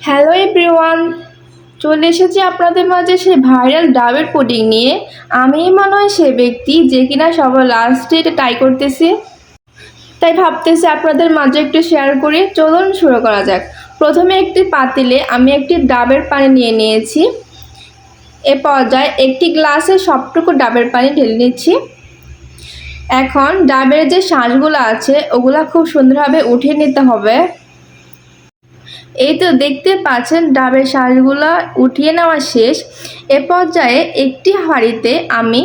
Hello everyone, চলে এসেছি আপনাদের মাঝে সেই ভাইরাল ডাবের পুডিং নিয়ে। আমি মনে হয় সে ব্যক্তি যে কিনা সবার লাস্টে এটা ট্রাই করতেছি, তাই ভাবতেছি আপনাদের মাঝে একটু শেয়ার করি। চলুন শুরু করা যাক। প্রথমে একটি পাতিলে আমি একটি ডাবের পানি নিয়ে নিয়েছি। এ পর্যায়ে একটি গ্লাসে সবটুকু ডাবের পানি ঢেলে নিচ্ছি। এখন ডাবের যে শাঁসগুলো আছে ওগুলা খুব সুন্দরভাবে উঠিয়ে নিতে হবে। এই তো দেখতে পাচ্ছেন ডাবের শাঁসগুলো উঠিয়ে নেওয়া শেষ। এ পর্যায়ে একটি হাঁড়িতে আমি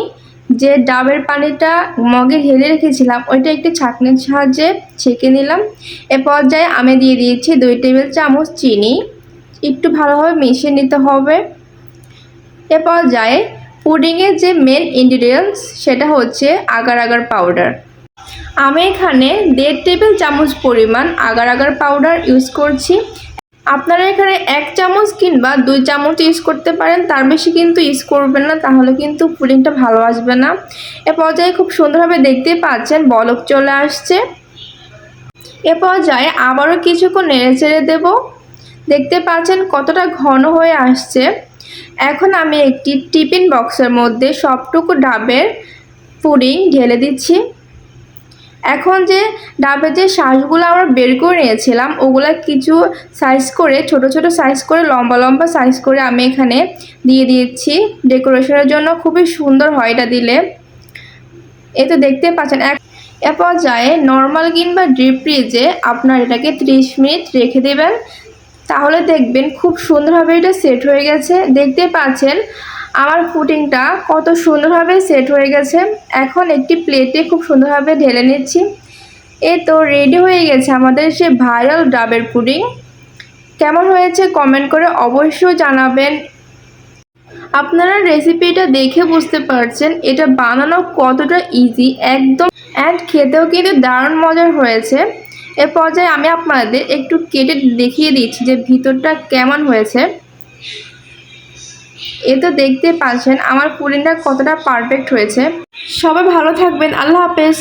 যে ডাবের পানিটা মগে ঢেলে রেখেছিলাম ওইটা একটি ছাঁকনির সাহায্যে ছেঁকে নিলাম। এ পর্যায়ে আমি দিয়ে দিয়েছি 2 টেবিল চামচ চিনি, একটু ভালোভাবে মিশিয়ে নিতে হবে। এ পর্যায়ে পুডিংয়ের যে মেন ইনগ্রিডিয়েন্টস সেটা হচ্ছে আগার আগার পাউডার। আমি এখানে 1.5 টেবিল চামচ পরিমাণ আগার আগার পাউডার ইউজ করছি। আপনারা এখানে 1 চামচ কিংবা 2 চামচ ইউজ করতে পারেন, তার বেশি কিন্তু ইউজ করবেন না, তাহলে কিন্তু পুডিংটা ভালো আসবে না। এ পর্যায়ে খুব সুন্দরভাবে দেখতে পাচ্ছেন বলক চলে আসছে। এ পর্যায়ে আবারও কিছুক্ষণ নেড়ে চেড়ে দেব। দেখতে পাচ্ছেন কতটা ঘন হয়ে আসছে। এখন আমি একটি টিফিন বক্সের মধ্যে সবটুকু ডাবের পুডিং ঢেলে দিচ্ছি। এখন যে ডাবের যে শাঁসগুলো আমরা বের করে নিয়েছিলাম ওগুলা কিছু সাইজ করে ছোট ছোট সাইজ করে লম্বা লম্বা সাইজ করে আমি এখানে দিয়ে দিয়েছি ডেকোরেশনের জন্য। খুবই সুন্দর হয় এটা দিলে। এই তো দেখতে পাচ্ছেন। এ পর্যায়ে নর্মাল কিংবা ডিপ ফ্রিজে আপনার এটাকে 30 মিনিট রেখে দেবেন, তাহলে দেখবেন খুব সুন্দরভাবে এটা সেট হয়ে গেছে। দেখতে পাচ্ছেন আমার পুডিংটা কত সুন্দরভাবে সেট হয়ে গেছে। এখন একটি প্লেটে খুব সুন্দরভাবে ঢেলে নিচ্ছি। এই তো রেডি হয়ে গেছে আমাদের সে ভাইরাল ডাবের পুডিং। কেমন হয়েছে কমেন্ট করে অবশ্যই জানাবেন। আপনারা রেসিপিটা দেখে বুঝতে পারছেন এটা বানানো কতটা ইজি একদম, অ্যান্ড খেতেও কিন্তু দারুণ মজার হয়েছে। এ পর্যায়ে আমি আপনাদের একটু কেটে দেখিয়ে দিচ্ছি যে ভিতরটা কেমন হয়েছে। এ তো দেখতে পাচ্ছেন আমার পুডিংটা কতটা পারফেক্ট হয়েছে। সবাই ভালো থাকবেন। আল্লাহ হাফেজ।